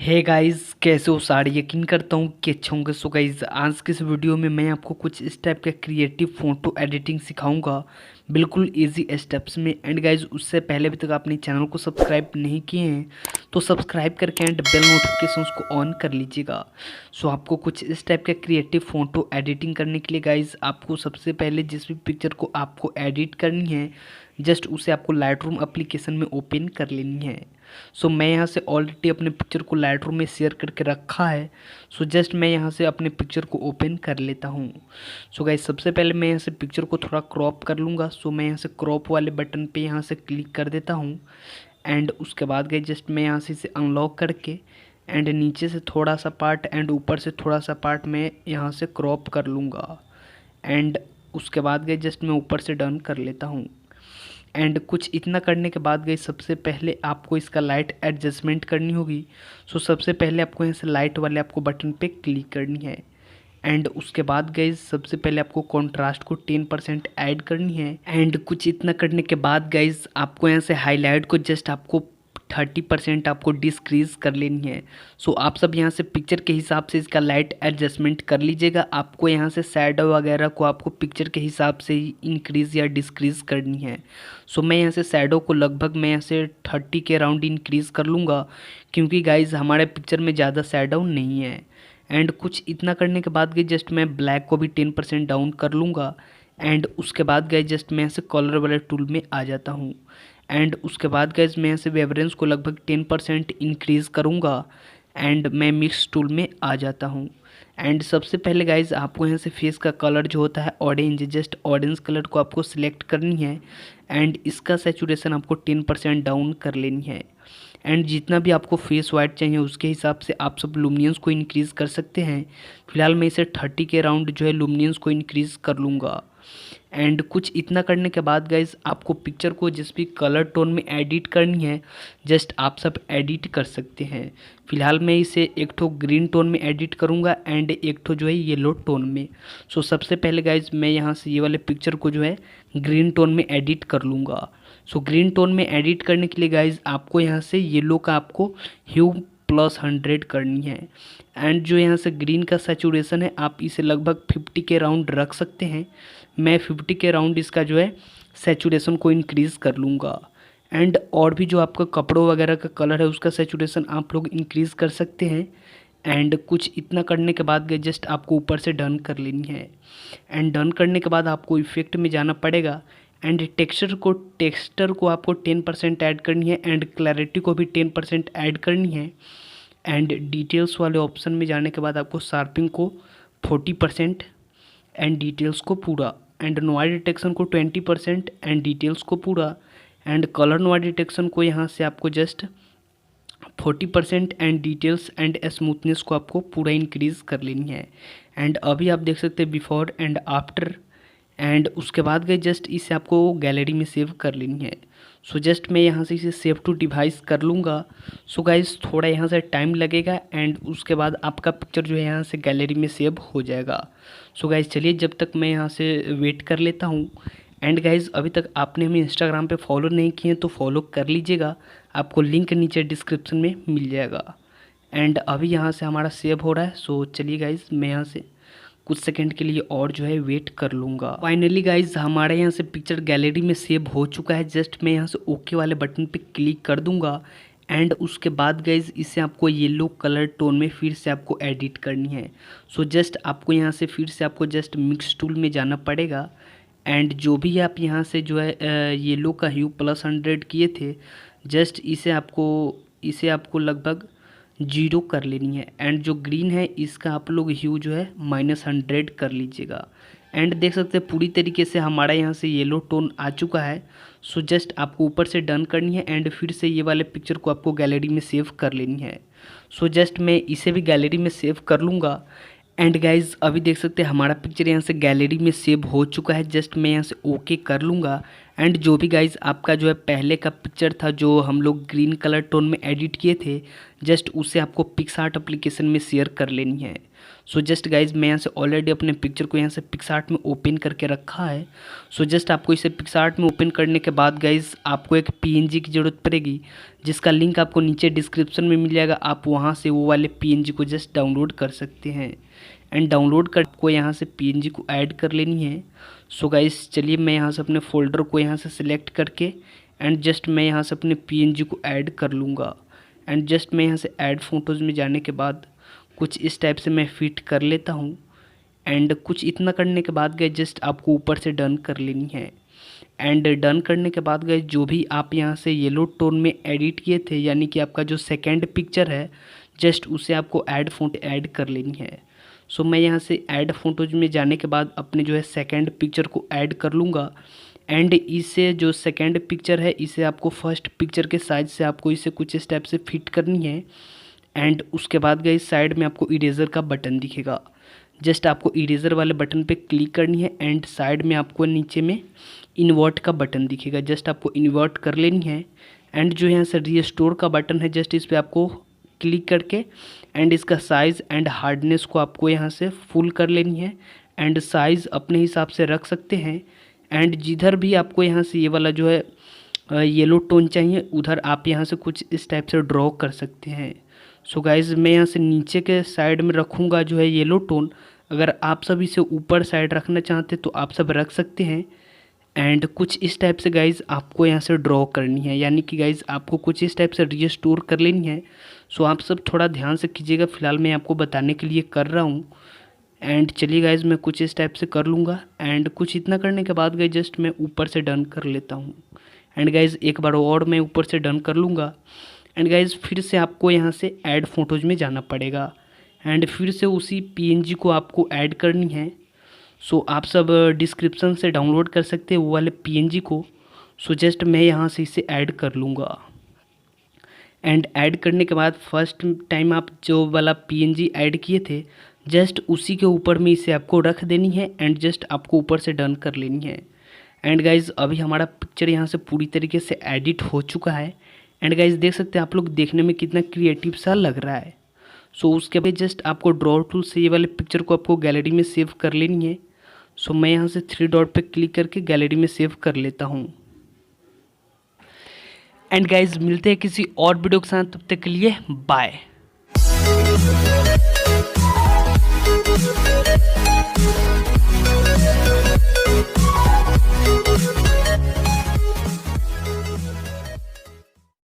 Hey guys, कैसे हो सारे। यकीन करता हूँ कि अच्छे होंगे। सो गाइस, आज के इस वीडियो में मैं आपको कुछ इस टाइप का क्रिएटिव फ़ोटो एडिटिंग सिखाऊंगा, बिल्कुल इजी स्टेप्स में। एंड गाइस, उससे पहले अभी तक आपने चैनल को सब्सक्राइब नहीं किए हैं तो सब्सक्राइब करके एंड बेल नोटिफिकेशंस को ऑन कर लीजिएगा। सो आपको कुछ इस टाइप का क्रिएटिव फ़ोटो एडिटिंग करने के लिए गाइस, आपको सबसे पहले जिस भी पिक्चर को आपको एडिट करनी है, जस्ट उसे आपको लाइटरूम एप्लीकेशन में ओपन कर लेनी है। सो मैं यहाँ से ऑलरेडी अपने पिक्चर को लाइटरूम में शेयर करके रखा है। सो जस्ट मैं यहाँ से अपने पिक्चर को ओपन कर लेता हूँ। सो गाइस, सबसे पहले मैं यहाँ से पिक्चर को थोड़ा क्रॉप कर लूँगा। सो मैं यहाँ से क्रॉप वाले बटन पे यहाँ से क्लिक कर देता हूँ। एंड उसके बाद गाइस, जस्ट मैं यहाँ से इसे अनलॉक करके एंड नीचे से थोड़ा सा पार्ट एंड ऊपर से थोड़ा सा पार्ट मैं यहाँ से क्रॉप कर लूँगा। एंड उसके बाद गाइस, जस्ट मैं ऊपर से डन कर लेता हूँ। एंड कुछ इतना करने के बाद गई, सबसे पहले आपको इसका लाइट एडजस्टमेंट करनी होगी। सो सबसे पहले आपको यहाँ से लाइट वाले आपको बटन पे क्लिक करनी है। एंड उसके बाद गई, सबसे पहले आपको कॉन्ट्रास्ट को 10% ऐड करनी है। एंड कुछ इतना करने के बाद गाइज, आपको यहाँ से हाईलाइट को जस्ट आपको 30% आपको डिस्क्रीज कर लेनी है। सो आप सब यहाँ से पिक्चर के हिसाब से इसका लाइट एडजस्टमेंट कर लीजिएगा। आपको यहाँ से शैडो वगैरह को आपको पिक्चर के हिसाब से ही इंक्रीज़ या डिस्क्रीज़ करनी है। सो मैं यहाँ से शैडो को लगभग मैं यहाँ से 30 के अराउंड इंक्रीज़ कर लूँगा, क्योंकि गाइज हमारे पिक्चर में ज़्यादा शैडो नहीं है। एंड कुछ इतना करने के बाद गई, जस्ट मैं ब्लैक को भी 10% डाउन कर लूँगा। एंड उसके बाद गए, जस्ट मैं यहाँ से कलर वाले टूल में आ जाता हूँ। एंड उसके बाद गैस, मैं यहाँ से वेवरेंस को लगभग 10% इंक्रीज़ करूँगा। एंड मैं मिक्स टूल में आ जाता हूँ। एंड सबसे पहले गाइज, आपको यहाँ से फेस का कलर जो होता है ऑरेंज, जस्ट ऑरेंज कलर को आपको सिलेक्ट करनी है। एंड इसका सैचुरेशन आपको 10% डाउन कर लेनी है। एंड जितना भी आपको फेस वाइट चाहिए उसके हिसाब से आप सब लुमिनियंस को इंक्रीज़ कर सकते हैं। फिलहाल मैं इसे 30 के अराउंड जो है लुमिनियंस को इंक्रीज़ कर लूँगा। एंड कुछ इतना करने के बाद गाइज, आपको पिक्चर को जिस भी कलर टोन में एडिट करनी है, जस्ट आप सब एडिट कर सकते हैं। फिलहाल मैं इसे एक ठो ग्रीन टोन में एडिट करूँगा एंड एक ठो जो है येलो टोन में। सो सबसे पहले गाइज, मैं यहाँ से ये वाले पिक्चर को जो है ग्रीन टोन में एडिट कर लूँगा। सो ग्रीन टोन में एडिट करने के लिए गाइज, आपको यहाँ से येलो का आपको ह्यू +100 करनी है। एंड जो यहाँ से ग्रीन का सैचुरेशन है, आप इसे लगभग 50 के राउंड रख सकते हैं। मैं 50 के राउंड इसका जो है सैचुरेशन को इंक्रीज़ कर लूँगा। एंड और भी जो आपका कपड़ों वगैरह का कलर है उसका सैचुरेशन आप लोग इंक्रीज़ कर सकते हैं। एंड कुछ इतना करने के बाद जस्ट आपको ऊपर से डन कर लेनी है। एंड डन करने के बाद आपको इफेक्ट में जाना पड़ेगा। एंड टेक्सचर को आपको 10% ऐड करनी है। एंड क्लैरिटी को भी 10% ऐड करनी है। एंड डिटेल्स वाले ऑप्शन में जाने के बाद आपको शार्पिंग को 40% एंड डिटेल्स को पूरा, एंड नॉइज़ डिटेक्शन को 20% एंड डिटेल्स को पूरा, एंड कलर नॉइज़ डिटेक्शन को यहाँ से आपको just 40% and details and smoothness को आपको पूरा इंक्रीज़ कर लेनी है। एंड अभी आप देख सकते हैं बिफोर एंड आफ्टर। एंड उसके बाद गए, जस्ट इसे आपको गैलरी में सेव कर लेनी है। सो जस्ट मैं यहाँ से इसे सेव टू डिवाइस कर लूँगा। सो गाइस, थोड़ा यहाँ से टाइम लगेगा एंड उसके बाद आपका पिक्चर जो है यहाँ से गैलरी में सेव हो जाएगा। सो गाइस, चलिए जब तक मैं यहाँ से वेट कर लेता हूँ। एंड गाइस, अभी तक आपने हमें इंस्टाग्राम पे फॉलो नहीं किए तो फॉलो कर लीजिएगा, आपको लिंक नीचे डिस्क्रिप्शन में मिल जाएगा। एंड अभी यहाँ से हमारा सेव हो रहा है। सो चलिए गाइस, मैं यहाँ से कुछ सेकंड के लिए और जो है वेट कर लूँगा। फाइनली गाइज, हमारे यहाँ से पिक्चर गैलरी में सेव हो चुका है। जस्ट मैं यहाँ से ओके वाले बटन पे क्लिक कर दूँगा। एंड उसके बाद गाइज, इसे आपको येलो कलर टोन में फिर से आपको एडिट करनी है। सो जस्ट आपको यहाँ से फिर से आपको जस्ट मिक्स टूल में जाना पड़ेगा। एंड जो भी आप यहाँ से जो है येलो का ह्यू +100 किए थे, जस्ट इसे आपको लगभग 0 कर लेनी है। एंड जो ग्रीन है इसका आप लोग ह्यू जो है -100 कर लीजिएगा। एंड देख सकते हैं पूरी तरीके से हमारा यहाँ से येलो टोन आ चुका है। सो जस्ट आपको ऊपर से डन करनी है एंड फिर से ये वाले पिक्चर को आपको गैलरी में सेव कर लेनी है। सो जस्ट मैं इसे भी गैलरी में सेव कर लूँगा। एंड गाइज, अभी देख सकते हैं हमारा पिक्चर यहाँ से गैलरी में सेव हो चुका है। जस्ट मैं यहाँ से ओके कर लूँगा। एंड जो भी गाइज आपका जो है पहले का पिक्चर था जो हम लोग ग्रीन कलर टोन में एडिट किए थे, जस्ट उसे आपको पिक्सआर्ट एप्लीकेशन में शेयर कर लेनी है। सो जस्ट गाइज मैं यहाँ से ऑलरेडी अपने पिक्चर को यहाँ से पिक्सआर्ट में ओपन करके रखा है। सो जस्ट आपको इसे पिक्सआर्ट में ओपन करने के बाद गाइज आपको एक पीएनजी की ज़रूरत पड़ेगी, जिसका लिंक आपको नीचे डिस्क्रिप्शन में मिल जाएगा। आप वहाँ से वो वाले पीएनजी को जस्ट डाउनलोड कर सकते हैं। एंड डाउनलोड कर को यहाँ से पीएनजी को ऐड कर लेनी है। सो गाइस चलिए मैं यहाँ से अपने फ़ोल्डर को यहाँ से सिलेक्ट करके एंड जस्ट मैं यहाँ से अपने पीएनजी को ऐड कर लूँगा। एंड जस्ट मैं यहाँ से ऐड फ़ोटोज़ में जाने के बाद कुछ इस टाइप से मैं फिट कर लेता हूँ। एंड कुछ इतना करने के बाद गए जस्ट आपको ऊपर से डन कर लेनी है। एंड डन करने के बाद गए जो भी आप यहाँ से येलो टोन में एडिट किए थे, यानी कि आपका जो सेकेंड पिक्चर है, जस्ट उसे आपको ऐड फोटो ऐड कर लेनी है। सो मैं यहाँ से ऐड फोटोज में जाने के बाद अपने जो है सेकेंड पिक्चर को ऐड कर लूँगा। एंड इसे जो सेकेंड पिक्चर है इसे आपको फर्स्ट पिक्चर के साइज से आपको इसे कुछ इस टाइप से फिट करनी है। एंड उसके बाद गई साइड में आपको इरेज़र का बटन दिखेगा, जस्ट आपको इरेज़र वाले बटन पे क्लिक करनी है। एंड साइड में आपको नीचे में इन्वर्ट का बटन दिखेगा, जस्ट आपको इन्वर्ट कर लेनी है। एंड जो यहाँ से रीस्टोर का बटन है जस्ट इस पर आपको क्लिक करके एंड इसका साइज़ एंड हार्डनेस को आपको यहाँ से फुल कर लेनी है। एंड साइज़ अपने हिसाब से रख सकते हैं। एंड जिधर भी आपको यहाँ से ये वाला जो है येलो टोन चाहिए उधर आप यहाँ से कुछ इस टाइप से ड्रॉ कर सकते हैं। सो गाइज़ मैं यहाँ से नीचे के साइड में रखूँगा जो है येलो टोन। अगर आप सब इसे ऊपर साइड रखना चाहते तो आप सब रख सकते हैं। एंड कुछ इस टाइप से गाइज़ आपको यहाँ से ड्रॉ करनी है, यानी कि गाइज़ आपको कुछ इस टाइप से रीस्टोर कर लेनी है। सो आप सब थोड़ा ध्यान से कीजिएगा, फ़िलहाल मैं आपको बताने के लिए कर रहा हूँ। एंड चलिए गाइज़ मैं कुछ इस टाइप से कर लूँगा। एंड कुछ इतना करने के बाद गाइज़ जस्ट मैं ऊपर से डन कर लेता हूँ। एंड गाइज़ एक बार और मैं ऊपर से डन कर लूँगा। एंड गाइज़ फिर से आपको यहाँ से ऐड फोटोज़ में जाना पड़ेगा एंड फिर से उसी पीएनजी को आपको ऐड करनी है। सो आप सब डिस्क्रिप्शन से डाउनलोड कर सकते हैं वो वाले पीएनजी को। सो जस्ट मैं यहाँ से इसे ऐड कर लूँगा। एंड ऐड करने के बाद फर्स्ट टाइम आप जो वाला पीएनजी ऐड किए थे जस्ट उसी के ऊपर में इसे आपको रख देनी है। एंड जस्ट आपको ऊपर से डन कर लेनी है। एंड गाइज़ अभी हमारा पिक्चर यहाँ से पूरी तरीके से एडिट हो चुका है। एंड गाइज़ देख सकते हैं आप लोग देखने में कितना क्रिएटिव सा लग रहा है। सो उसके बाद जस्ट आपको ड्रॉ टूल से ये वाले पिक्चर को आपको गैलरी में सेव कर लेनी है। सो मैं यहाँ से 3 डॉट पे क्लिक करके गैलरी में सेव कर लेता हूँ। एंड गाइज़ मिलते हैं किसी और वीडियो के साथ, तब तक के लिए बाय।